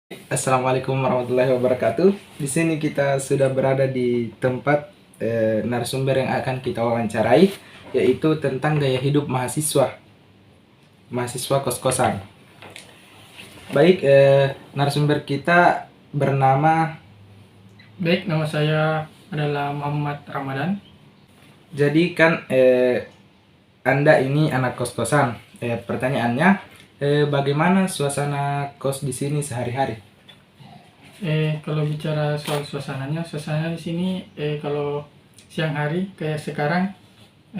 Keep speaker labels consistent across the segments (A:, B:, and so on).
A: Assalamualaikum warahmatullahi wabarakatuh. Di sini kita sudah berada di tempat narasumber yang akan kita wawancarai, yaitu tentang gaya hidup mahasiswa kos-kosan. Baik, narasumber kita bernama.
B: Baik, nama saya adalah Muhammad Ramadan.
A: Jadi kan Anda ini anak kos-kosan. Pertanyaannya, bagaimana suasana kos di sini sehari-hari?
B: Kalau bicara soal suasana di sini kalau siang hari kayak sekarang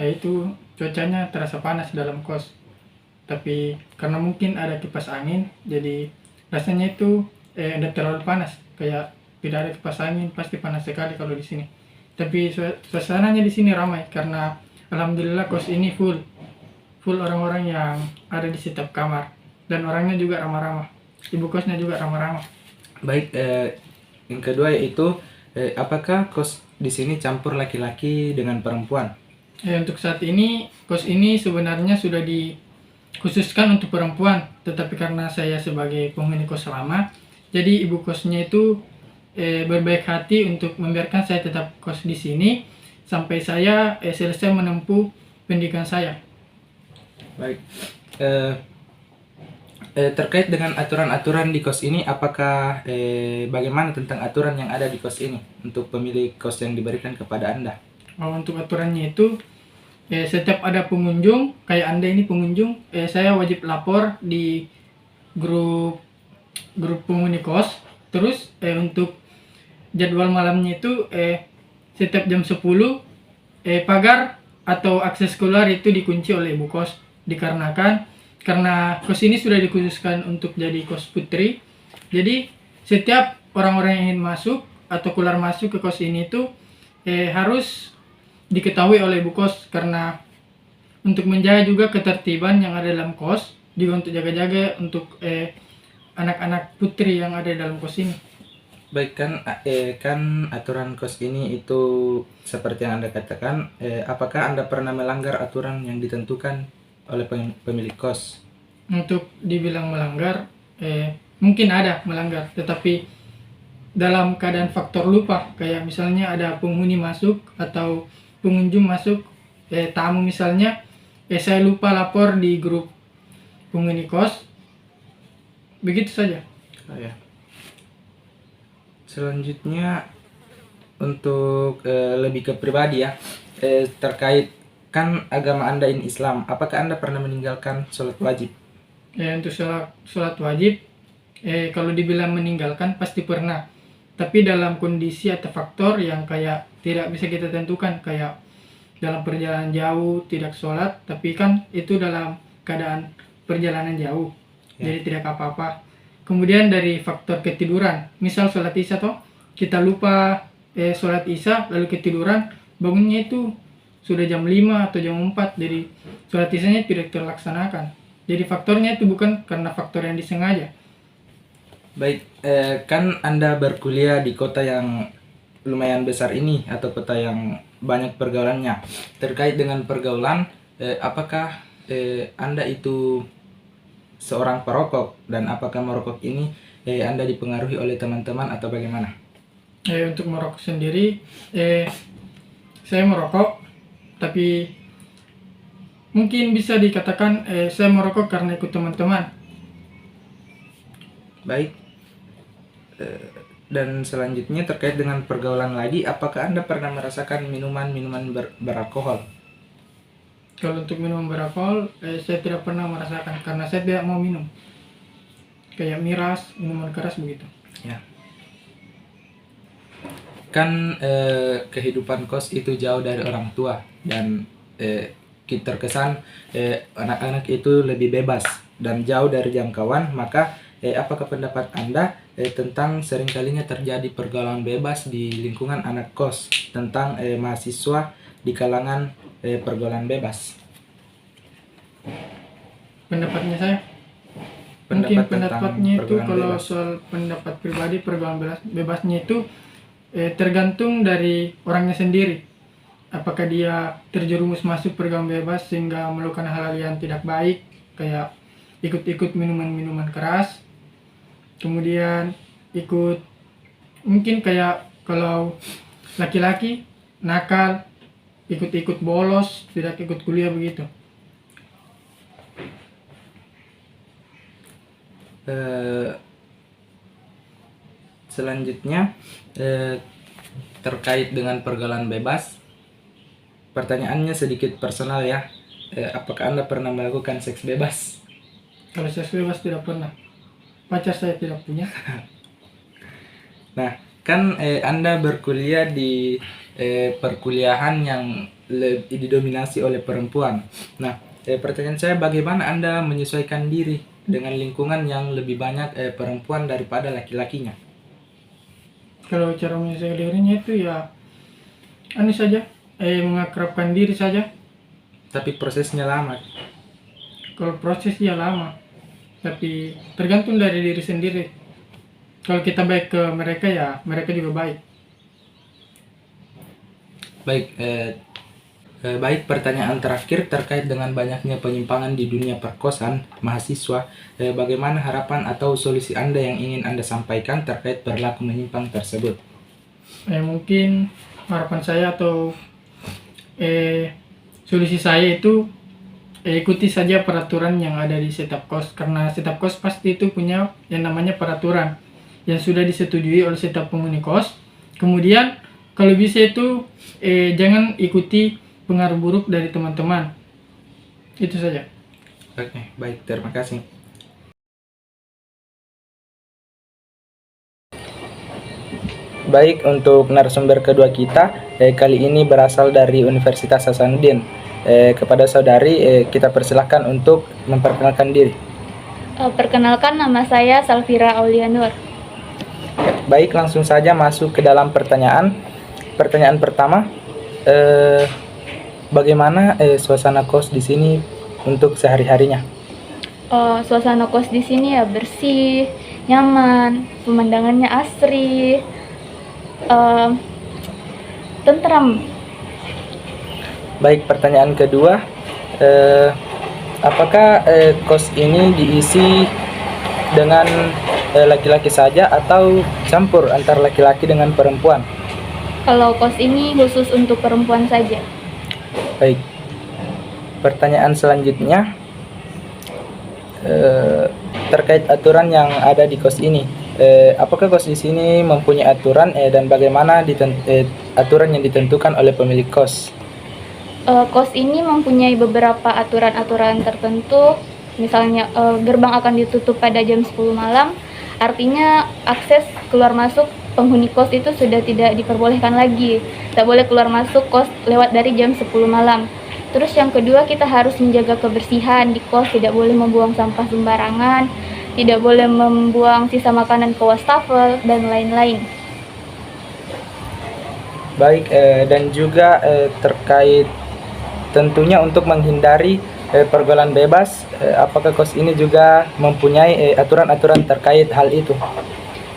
B: itu cuacanya terasa panas dalam kos. Tapi karena mungkin ada kipas angin, jadi rasanya itu tidak terlalu panas. Kayak tidak ada kipas angin, pasti panas sekali kalau di sini. Tapi suasananya di sini ramai karena alhamdulillah kos ini full orang-orang yang ada di setiap kamar, dan orangnya juga ramah-ramah. Ibu kosnya juga ramah-ramah.
A: Baik, yang kedua yaitu apakah kos di sini campur laki-laki dengan perempuan?
B: Untuk saat ini kos ini sebenarnya sudah dikhususkan untuk perempuan, tetapi karena saya sebagai penghuni kos lama, jadi ibu kosnya itu berbaik hati untuk membiarkan saya tetap kos di sini sampai saya selesai menempuh pendidikan saya.
A: Baik, terkait dengan aturan-aturan di kos ini, apakah bagaimana tentang aturan yang ada di kos ini untuk pemilik kos yang diberikan kepada Anda?
B: Untuk aturannya itu setiap ada pengunjung, kayak Anda ini pengunjung, saya wajib lapor di grup penghuni kos. Terus untuk jadwal malamnya itu setiap jam 10 pagar atau akses keluar itu dikunci oleh ibu kos, dikarenakan karena kos ini sudah dikhususkan untuk jadi kos putri. Jadi setiap orang-orang yang ingin masuk atau keluar masuk ke kos ini itu harus diketahui oleh ibu kos, karena untuk menjaga juga ketertiban yang ada dalam kos, juga untuk jaga-jaga untuk anak-anak putri yang ada dalam kos ini.
A: Baik, kan aturan kos ini itu seperti yang Anda katakan, apakah Anda pernah melanggar aturan yang ditentukan oleh pemilik kos?
B: Untuk dibilang melanggar, mungkin ada melanggar, tetapi dalam keadaan faktor lupa, kayak misalnya ada penghuni masuk atau pengunjung masuk, tamu misalnya, saya lupa lapor di grup penghuni kos, begitu saja.
A: Ya. Selanjutnya untuk lebih ke pribadi ya, terkait kan agama Anda ini Islam, apakah Anda pernah meninggalkan sholat wajib?
B: Untuk sholat wajib, kalau dibilang meninggalkan pasti pernah, tapi dalam kondisi atau faktor yang kayak tidak bisa kita tentukan, kayak dalam perjalanan jauh tidak sholat, tapi kan itu dalam keadaan perjalanan jauh, jadi tidak apa-apa. Kemudian dari faktor ketiduran, misal sholat isya toh kita lupa sholat isya lalu ketiduran, bangunnya itu sudah jam 5 atau jam 4, jadi sholat isyanya tidak terlaksanakan. Jadi faktornya itu bukan karena faktor yang disengaja.
A: Baik, kan Anda berkuliah di kota yang lumayan besar ini atau kota yang banyak pergaulannya. Terkait dengan pergaulan, apakah Anda itu seorang perokok, dan apakah merokok ini Anda dipengaruhi oleh teman-teman atau bagaimana?
B: Untuk merokok sendiri, saya merokok, tapi mungkin bisa dikatakan saya merokok karena ikut teman-teman.
A: Baik, dan selanjutnya terkait dengan pergaulan lagi, apakah Anda pernah merasakan minuman-minuman beralkohol?
B: Kalau untuk minum beralkohol, saya tidak pernah merasakan karena saya tidak mau minum. Kayak miras, minuman keras begitu.
A: Ya. Kan kehidupan kos itu jauh dari orang tua, dan terkesan anak-anak itu lebih bebas dan jauh dari jangkauan. Maka apakah pendapat Anda tentang seringkalinya terjadi pergaulan bebas di lingkungan anak kos, tentang mahasiswa di kalangan pergaulan bebas?
B: Pendapatnya saya,
A: Pendapat
B: mungkin
A: tentang
B: pendapatnya itu
A: pergaulan
B: kalau
A: bebas.
B: soal pendapat pribadi, pergaulan bebasnya itu tergantung dari orangnya sendiri. Apakah dia terjerumus masuk pergaulan bebas sehingga melakukan hal-hal yang tidak baik, kayak ikut-ikut minuman-minuman keras, kemudian ikut, mungkin kayak kalau laki-laki nakal, ikut-ikut bolos, tidak ikut kuliah begitu.
A: Eh, Selanjutnya terkait dengan pergaulan bebas. Pertanyaannya sedikit personal ya. Apakah Anda pernah melakukan seks bebas?
B: Kalau seks bebas tidak pernah. Pacar saya tidak punya.
A: Nah, kan Anda berkuliah di perkuliahan yang didominasi oleh perempuan. Nah, pertanyaan saya, bagaimana Anda menyesuaikan diri dengan lingkungan yang lebih banyak perempuan daripada laki-lakinya?
B: Kalau cara menyelesaikan dirinya itu ya anu saja, mengakrabkan diri saja.
A: Tapi prosesnya lama.
B: Kalau proses ya lama, tapi tergantung dari diri sendiri. Kalau kita baik ke mereka ya mereka juga baik.
A: Baik, pertanyaan terakhir terkait dengan banyaknya penyimpangan di dunia perkosaan mahasiswa. Bagaimana harapan atau solusi Anda yang ingin Anda sampaikan terkait perilaku menyimpang tersebut?
B: Mungkin harapan saya atau solusi saya itu ikuti saja peraturan yang ada di setiap kos, karena setiap kos pasti itu punya yang namanya peraturan yang sudah disetujui oleh setiap penghuni kos. Kemudian kalau bisa itu jangan ikuti pengaruh buruk dari teman-teman. Itu saja.
A: Oke, baik, terima kasih. Baik, untuk narasumber kedua kita kali ini berasal dari Universitas Hasanuddin. Kepada saudari kita persilahkan untuk memperkenalkan diri.
C: Perkenalkan, nama saya Salvira Aulianur.
A: Baik, langsung saja masuk ke dalam pertanyaan. Pertanyaan pertama, bagaimana suasana kos di sini untuk sehari-harinya?
C: Suasana kos di sini ya bersih, nyaman, pemandangannya asri, tentram.
A: Baik, pertanyaan kedua, apakah kos ini diisi dengan laki-laki saja atau campur antara laki-laki dengan perempuan?
C: Kalau kos ini khusus untuk perempuan saja.
A: Baik, pertanyaan selanjutnya terkait aturan yang ada di kos ini. Apakah kos di sini mempunyai aturan dan bagaimana aturan yang ditentukan oleh pemilik kos?
C: Kos ini mempunyai beberapa aturan-aturan tertentu. Misalnya gerbang akan ditutup pada jam 10 malam. Artinya akses keluar masuk penghuni kos itu sudah tidak diperbolehkan lagi. Tidak boleh keluar masuk kos lewat dari jam 10 malam. Terus yang kedua, kita harus menjaga kebersihan di kos, tidak boleh membuang sampah sembarangan, tidak boleh membuang sisa makanan ke wastafel, dan lain-lain.
A: Baik, dan juga terkait tentunya untuk menghindari pergaulan bebas, apakah kos ini juga mempunyai aturan-aturan terkait hal itu?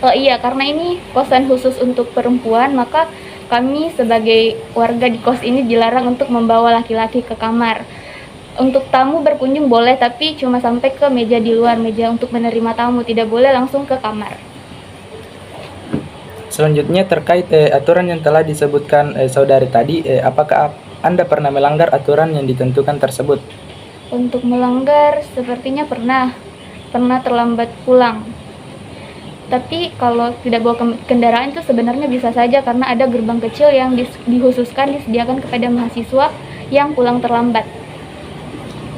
C: Iya, karena ini kosan khusus untuk perempuan, maka kami sebagai warga di kos ini dilarang untuk membawa laki-laki ke kamar. Untuk tamu berkunjung boleh, tapi cuma sampai ke meja di luar, meja untuk menerima tamu, tidak boleh langsung ke kamar.
A: Selanjutnya terkait aturan yang telah disebutkan saudari tadi, apakah Anda pernah melanggar aturan yang ditentukan tersebut?
C: Untuk melanggar sepertinya pernah terlambat pulang. Tapi kalau tidak bawa kendaraan itu sebenarnya bisa saja, karena ada gerbang kecil yang dikhususkan disediakan kepada mahasiswa yang pulang terlambat.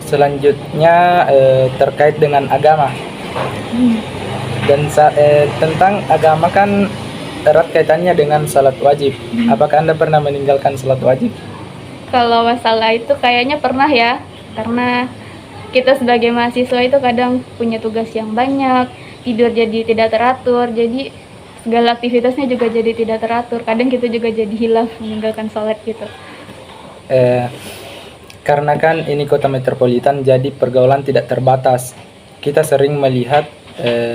A: Selanjutnya terkait dengan agama. Dan tentang agama kan erat kaitannya dengan salat wajib. Apakah Anda pernah meninggalkan salat wajib?
C: Kalau masalah itu kayaknya pernah ya, karena kita sebagai mahasiswa itu kadang punya tugas yang banyak, tidur jadi tidak teratur, jadi segala aktivitasnya juga jadi tidak teratur. Kadang kita juga jadi hilaf meninggalkan sholat gitu.
A: Karena kan ini kota metropolitan, jadi pergaulan tidak terbatas. Kita sering melihat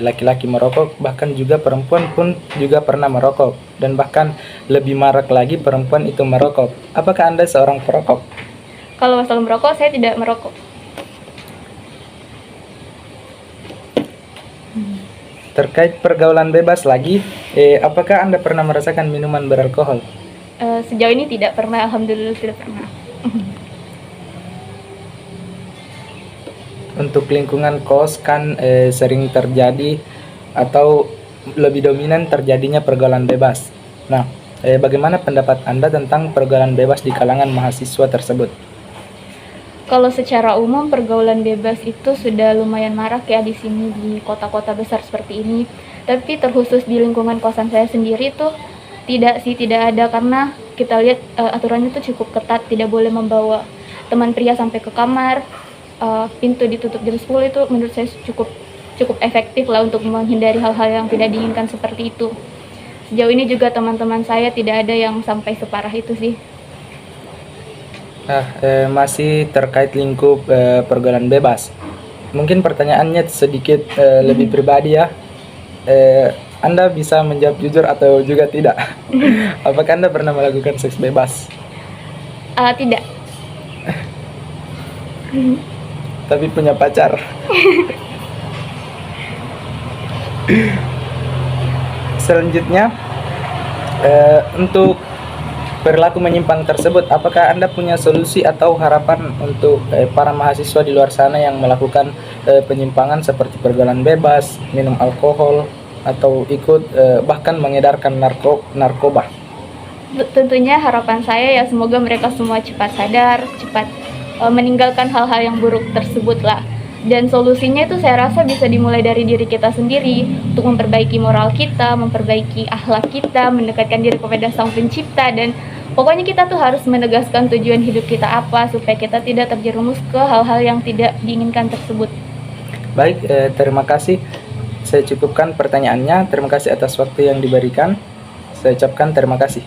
A: laki-laki merokok, bahkan juga perempuan pun juga pernah merokok, dan bahkan lebih marak lagi perempuan itu merokok. Apakah Anda seorang perokok?
C: Kalau masalah merokok, saya tidak merokok.
A: terkait pergaulan bebas lagi, apakah Anda pernah merasakan minuman beralkohol?
C: Sejauh ini tidak pernah, alhamdulillah tidak pernah.
A: Untuk lingkungan kos kan sering terjadi atau lebih dominan terjadinya pergaulan bebas. Nah, bagaimana pendapat Anda tentang pergaulan bebas di kalangan mahasiswa tersebut?
C: Kalau secara umum pergaulan bebas itu sudah lumayan marak ya di sini di kota-kota besar seperti ini. Tapi terkhusus di lingkungan kosan saya sendiri tuh tidak ada karena kita lihat aturannya tuh cukup ketat, tidak boleh membawa teman pria sampai ke kamar. Pintu ditutup jam 10 itu menurut saya cukup efektif lah untuk menghindari hal-hal yang tidak diinginkan seperti itu. Sejauh ini juga teman-teman saya tidak ada yang sampai separah itu sih.
A: Nah, masih terkait lingkup pergaulan bebas. Mungkin pertanyaannya sedikit lebih pribadi ya. Anda bisa menjawab jujur atau juga tidak. Apakah Anda pernah melakukan seks bebas?
C: Tidak.
A: Tapi punya pacar. Selanjutnya, untuk perilaku menyimpang tersebut, apakah Anda punya solusi atau harapan untuk para mahasiswa di luar sana yang melakukan penyimpangan seperti pergaulan bebas, minum alkohol, atau ikut bahkan mengedarkan narkoba?
C: Tentunya harapan saya ya semoga mereka semua cepat sadar, cepat meninggalkan hal-hal yang buruk tersebut lah. Dan solusinya itu saya rasa bisa dimulai dari diri kita sendiri untuk memperbaiki moral kita, memperbaiki akhlak kita, mendekatkan diri kepada Sang Pencipta, dan pokoknya kita tuh harus menegaskan tujuan hidup kita apa supaya kita tidak terjerumus ke hal-hal yang tidak diinginkan tersebut.
A: Baik, terima kasih. Saya cukupkan pertanyaannya. Terima kasih atas waktu yang diberikan. Saya ucapkan terima kasih.